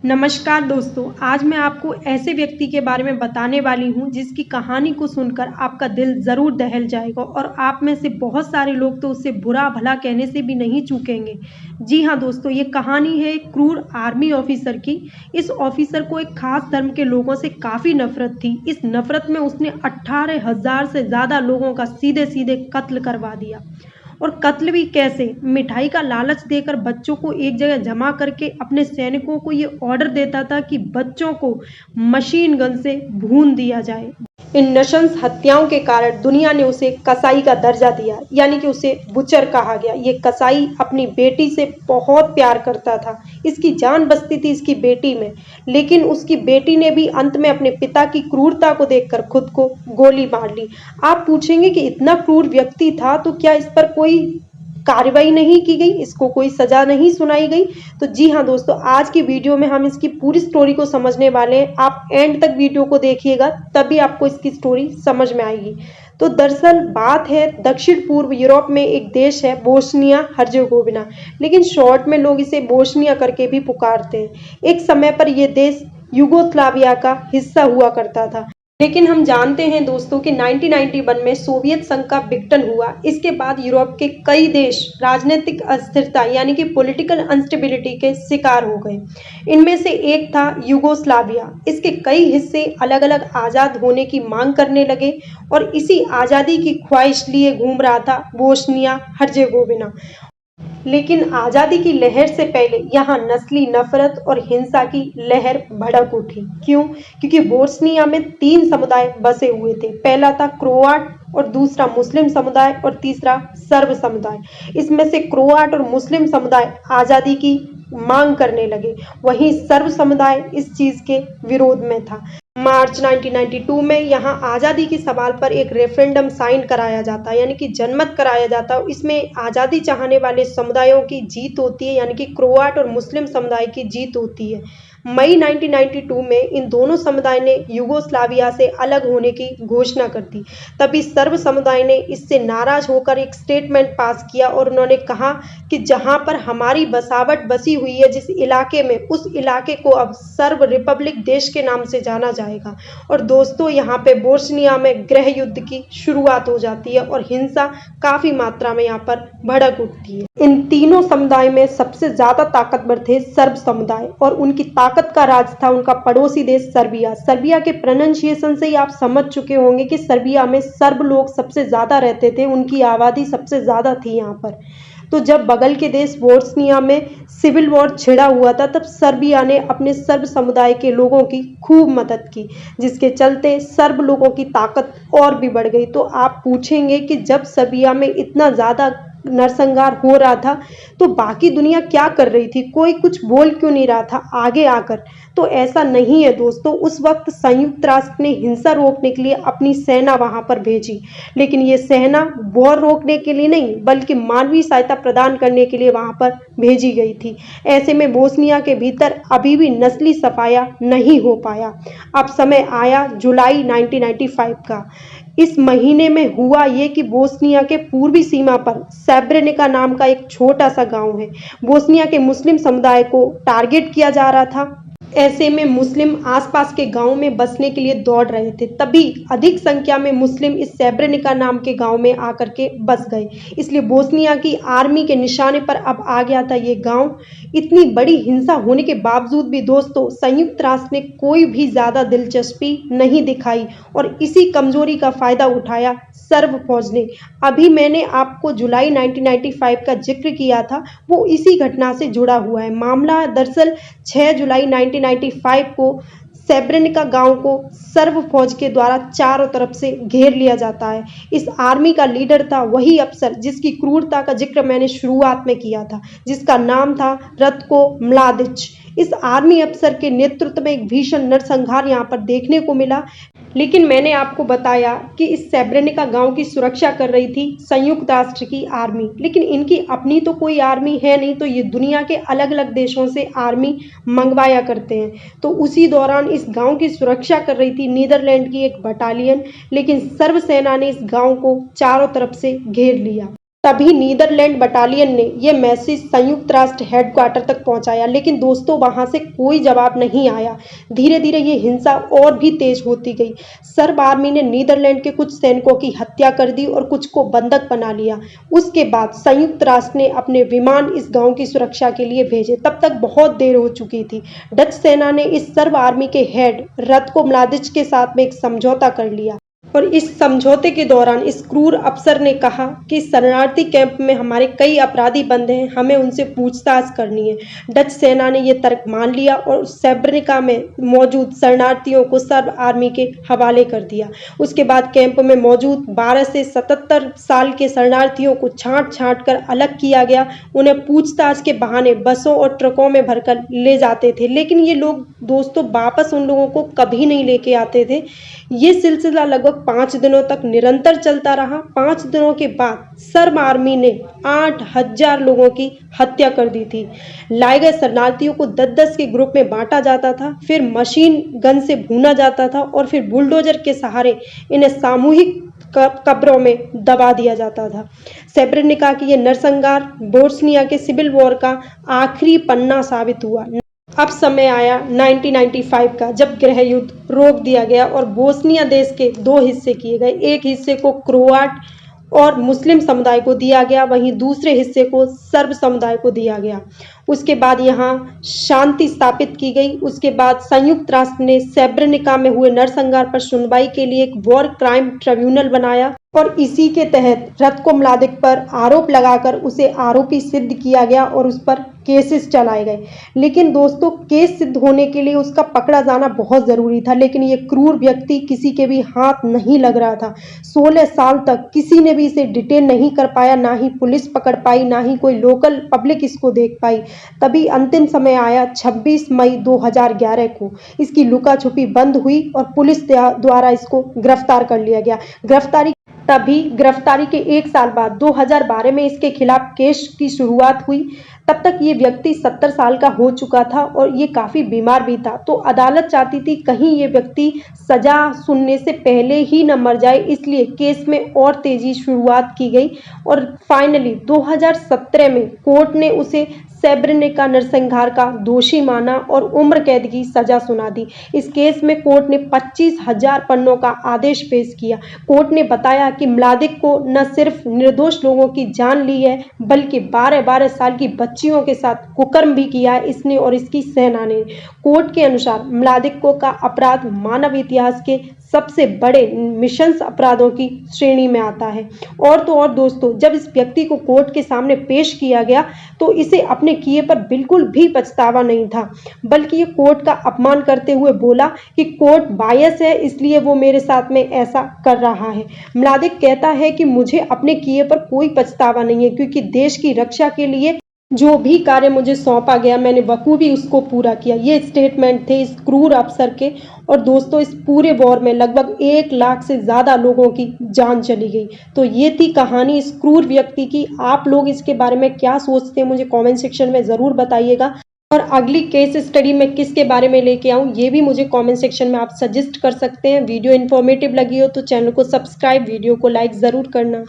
नमस्कार दोस्तों, आज मैं आपको ऐसे व्यक्ति के बारे में बताने वाली हूँ जिसकी कहानी को सुनकर आपका दिल ज़रूर दहल जाएगा और आप में से बहुत सारे लोग तो उससे बुरा भला कहने से भी नहीं चूकेंगे। जी हाँ दोस्तों, ये कहानी है एक क्रूर आर्मी ऑफिसर की। इस ऑफिसर को एक खास धर्म के लोगों से काफ़ी नफरत थी। इस नफरत में उसने 18,000 से ज़्यादा लोगों का सीधे-सीधे कत्ल करवा दिया। और कत्ल भी कैसे? मिठाई का लालच देकर बच्चों को एक जगह जमा करके अपने सैनिकों को ये ऑर्डर देता था कि बच्चों को मशीन गन से भून दिया जाए। इन नृशंस हत्याओं के कारण दुनिया ने उसे कसाई का दर्जा दिया, यानी कि उसे बुचर कहा गया। ये कसाई अपनी बेटी से बहुत प्यार करता था। इसकी जान बसती थी इसकी बेटी में, लेकिन उसकी बेटी ने भी अंत में अपने पिता की क्रूरता को देखकर खुद को गोली मार ली। आप पूछेंगे कि इतना क्रूर व्यक्ति था तो क्या इस पर कोई कार्रवाई नहीं की गई, इसको कोई सजा नहीं सुनाई गई? तो जी हाँ दोस्तों, आज की वीडियो में हम इसकी पूरी स्टोरी को समझने वाले हैं। आप एंड तक वीडियो को देखिएगा, तभी आपको इसकी स्टोरी समझ में आएगी। तो दरअसल बात है दक्षिण पूर्व यूरोप में एक देश है बोस्निया हर्जेगोविना, लेकिन शॉर्ट में लोग इसे बोस्निया करके भी पुकारते हैं। एक समय पर यह देश यूगोस्लाविया का हिस्सा हुआ करता था। लेकिन हम जानते हैं दोस्तों कि 1991 में सोवियत संघ का विघटन हुआ। इसके बाद यूरोप के कई देश राजनीतिक अस्थिरता यानी कि पॉलिटिकल अनस्टेबिलिटी के शिकार हो गए। इनमें से एक था यूगोस्लाविया। इसके कई हिस्से अलग अलग आज़ाद होने की मांग करने लगे और इसी आज़ादी की ख्वाहिश लिए घूम रहा था बोस्निया हर्जेगोविना। लेकिन आज़ादी की लहर से पहले यहाँ नस्ली नफरत और हिंसा की लहर भड़क उठी। क्यों? क्योंकि बोस्निया में 3 समुदाय बसे हुए थे। पहला था क्रोआट और दूसरा मुस्लिम समुदाय और तीसरा सर्ब समुदाय। इसमें से क्रोआट और मुस्लिम समुदाय आज़ादी की मांग करने लगे, वहीं सर्ब समुदाय इस चीज़ के विरोध में था। मार्च 1992 में यहाँ आज़ादी के सवाल पर एक रेफरेंडम साइन कराया जाता है, यानी कि जनमत कराया जाता है। इसमें आज़ादी चाहने वाले समुदायों की जीत होती है, यानी कि क्रोआट और मुस्लिम समुदाय की जीत होती है। मई 1992 में इन दोनों समुदाय ने यूगोस्लाविया से अलग होने की घोषणा कर दी। तभी सर्ब समुदाय ने इससे नाराज होकर एक स्टेटमेंट पास किया और उन्होंने कहा कि जहां पर हमारी बसावट बसी हुई है जिस इलाके में, उस इलाके को अब सर्ब रिपब्लिक देश के नाम से जाना जाएगा। और दोस्तों, यहाँ पे बोस्निया में गृह युद्ध की शुरुआत हो जाती है और हिंसा काफी मात्रा में यहाँ पर भड़क उठती है। इन तीनों समुदाय में सबसे ज्यादा ताकतवर थे सर्ब समुदाय और उनकी ताकत का राज था उनका पड़ोसी देश सर्बिया। सर्बिया के प्रोनाउंसिएशन से ही आप समझ चुके होंगे कि सर्बिया में सर्ब लोग सबसे ज्यादा रहते थे, उनकी आबादी सबसे ज्यादा थी यहाँ पर। तो जब बगल के देश बोस्निया में सिविल वॉर छिड़ा हुआ था, तब सर्बिया ने अपने सर्ब समुदाय के लोगों की खूब मदद की, जिसके चलते सर्ब लोगों की ताकत और भी बढ़ गई। तो आप पूछेंगे कि जब सर्बिया में इतना ज़्यादा नरसंहार हो रहा था तो बाकी दुनिया क्या कर रही थी? कोई कुछ बोल क्यों नहीं रहा था आगे आकर? तो ऐसा नहीं है दोस्तों। उस वक्त संयुक्त राष्ट्र ने हिंसा रोकने के लिए अपनी सेना वहां पर भेजी, लेकिन ये सेना वॉर रोकने के लिए नहीं बल्कि मानवीय सहायता प्रदान करने के लिए वहां पर भेजी गई थी। ऐसे में बोस्निया के भीतर अभी भी नस्ली सफाया नहीं हो पाया। अब समय आया जुलाई 1995 का। इस महीने में हुआ ये कि बोस्निया के पूर्वी सीमा पर सेब्रेनिका नाम का एक छोटा सा गांव है। बोस्निया के मुस्लिम समुदाय को टारगेट किया जा रहा था। ऐसे में मुस्लिम आसपास के गांव में बसने के लिए दौड़ रहे थे। तभी अधिक संख्या में मुस्लिम इस सेब्रेनिका नाम के गांव में आकर के बस गए। इसलिए बोस्निया की आर्मी के निशाने पर अब आ गया था ये गांव। इतनी बड़ी हिंसा होने के बावजूद भी दोस्तों संयुक्त राष्ट्र ने कोई भी ज्यादा दिलचस्पी नहीं दिखाई और इसी कमजोरी का फायदा उठाया सर्ब फौज ने। अभी मैंने आपको जुलाई 1995 का जिक्र किया था, वो इसी घटना से जुड़ा हुआ है। मामला दरअसल 6 जुलाई 1995 को सेब्रेनिका गांव को सर्ब फौज के द्वारा चारों तरफ से घेर लिया जाता है। इस आर्मी का लीडर था वही अफसर जिसकी क्रूरता का जिक्र मैंने शुरुआत में किया था, जिसका नाम था रत्को म्लादिच। इस आर्मी अफसर के नेतृत्व में एक भीषण नरसंहार यहाँ पर देखने को मिला। लेकिन मैंने आपको बताया कि इस सेब्रेनिका गांव की सुरक्षा कर रही थी संयुक्त राष्ट्र की आर्मी, लेकिन इनकी अपनी तो कोई आर्मी है नहीं, तो ये दुनिया के अलग अलग देशों से आर्मी मंगवाया करते हैं। तो उसी दौरान इस गांव की सुरक्षा कर रही थी नीदरलैंड की एक बटालियन, लेकिन सर्ब सेना ने इस गांव को चारों तरफ से घेर लिया। तभी नीदरलैंड बटालियन ने यह मैसेज संयुक्त राष्ट्र हेडक्वार्टर तक पहुंचाया, लेकिन दोस्तों वहां से कोई जवाब नहीं आया। धीरे धीरे ये हिंसा और भी तेज होती गई। सर्ब आर्मी ने नीदरलैंड के कुछ सैनिकों की हत्या कर दी और कुछ को बंधक बना लिया। उसके बाद संयुक्त राष्ट्र ने अपने विमान इस गांव की सुरक्षा के लिए भेजे। तब तक बहुत देर हो चुकी थी। डच सेना ने इस सर्ब आर्मी के हेड रत्को म्लादिच के साथ में एक समझौता कर लिया और इस समझौते के दौरान इस क्रूर अफसर ने कहा कि शरणार्थी कैंप में हमारे कई अपराधी बंधे हैं, हमें उनसे पूछताछ करनी है। डच सेना ने यह तर्क मान लिया और सेब्रेनिका में मौजूद शरणार्थियों को सर्ब आर्मी के हवाले कर दिया। उसके बाद कैंप में मौजूद 12 से 77 साल के शरणार्थियों को छांट कर अलग किया गया। उन्हें पूछताछ के बहाने बसों और ट्रकों में भरकर ले जाते थे, लेकिन ये लोग दोस्तों वापस उन लोगों को कभी नहीं लेके आते थे। ये सिलसिला लगभग 5 दिनों तक निरंतर चलता रहा। 5 दिनों के बाद सर्ब आर्मी ने 8000 लोगों की हत्या कर दी थी। लाए गए शरणार्थियों को 10-10 के ग्रुप में बांटा जाता था, फिर मशीन गन से भूना जाता था और फिर बुलडोजर के सहारे इन्हें सामूहिक कब्रों में दबा दिया जाता था। सेब्रेनिका की यह नरसंहार बोस्निया के सिविल वॉर का आखिरी पन्ना साबित हुआ। अब समय आया 1995 का, जब गृह युद्ध रोक दिया गया और बोस्निया देश के 2 हिस्से किए गए। एक हिस्से को क्रोआट और मुस्लिम समुदाय को दिया गया, वहीं दूसरे हिस्से को सर्ब समुदाय को दिया गया। उसके बाद यहाँ शांति स्थापित की गई। उसके बाद संयुक्त राष्ट्र ने सेब्रेनिका में हुए नरसंहार पर सुनवाई के लिए एक वॉर क्राइम ट्रिब्यूनल बनाया और इसी के तहत रत्को म्लादिच पर आरोप लगाकर उसे आरोपी सिद्ध किया गया और उस पर केसेस चलाए गए। लेकिन दोस्तों, केस सिद्ध होने के लिए उसका पकड़ा जाना बहुत ज़रूरी था, लेकिन ये क्रूर व्यक्ति किसी के भी हाथ नहीं लग रहा था। 16 साल तक किसी ने भी इसे डिटेन नहीं कर पाया, ना ही पुलिस पकड़ पाई, ना ही कोई लोकल पब्लिक इसको देख पाई। तभी अंतिम समय आया 26 मई 2011 को। इसकी लुका छुपी बंद हुई और पुलिस द्वारा इसको गिरफ्तार कर लिया गया। गिरफ्तारी के 1 साल बाद 2012 में इसके खिलाफ केस की शुरुआत हुई। तब तक ये व्यक्ति 70 साल का हो चुका था और ये काफ़ी बीमार भी था। तो अदालत चाहती थी कहीं ये व्यक्ति सज़ा सुनने से पहले ही न मर जाए, इसलिए केस में और तेज़ी शुरुआत की गई और फाइनली 2017 में कोर्ट ने उसे सेब्रेनिका नरसंहार का दोषी माना और उम्र कैद की सजा सुना दी। इस केस में कोर्ट ने 25,000 पन्नों का आदेश पेश किया। कोर्ट ने बताया कि म्लादिच को न सिर्फ निर्दोष लोगों की जान ली है, बल्कि 12-12 साल की बच्चियों के साथ कुकर्म भी किया है इसने और इसकी सेना ने। कोर्ट के अनुसार म्लादिच का अपराध मानव इतिहास के सबसे बड़े मिशंस अपराधों की श्रेणी में आता है। और तो और दोस्तों, जब इस व्यक्ति को कोर्ट के सामने पेश किया गया तो इसे अपने किए पर बिल्कुल भी पछतावा नहीं था, बल्कि ये कोर्ट का अपमान करते हुए बोला कि कोर्ट बायस है, इसलिए वो मेरे साथ में ऐसा कर रहा है। म्लादिच कहता है कि मुझे अपने किए पर कोई पछतावा नहीं है, क्योंकि देश की रक्षा के लिए जो भी कार्य मुझे सौंपा गया मैंने बखूबी उसको पूरा किया। ये स्टेटमेंट थे इस क्रूर अफसर के। और दोस्तों, इस पूरे वॉर में लगभग 1 लाख से ज़्यादा लोगों की जान चली गई। तो ये थी कहानी इस क्रूर व्यक्ति की। आप लोग इसके बारे में क्या सोचते हैं मुझे कमेंट सेक्शन में ज़रूर बताइएगा। और अगली केस स्टडी में किसके बारे में लेके आऊँ ये भी मुझे कमेंट सेक्शन में आप सजेस्ट कर सकते हैं। वीडियो इन्फॉर्मेटिव लगी हो तो चैनल को सब्सक्राइब, वीडियो को लाइक ज़रूर करना।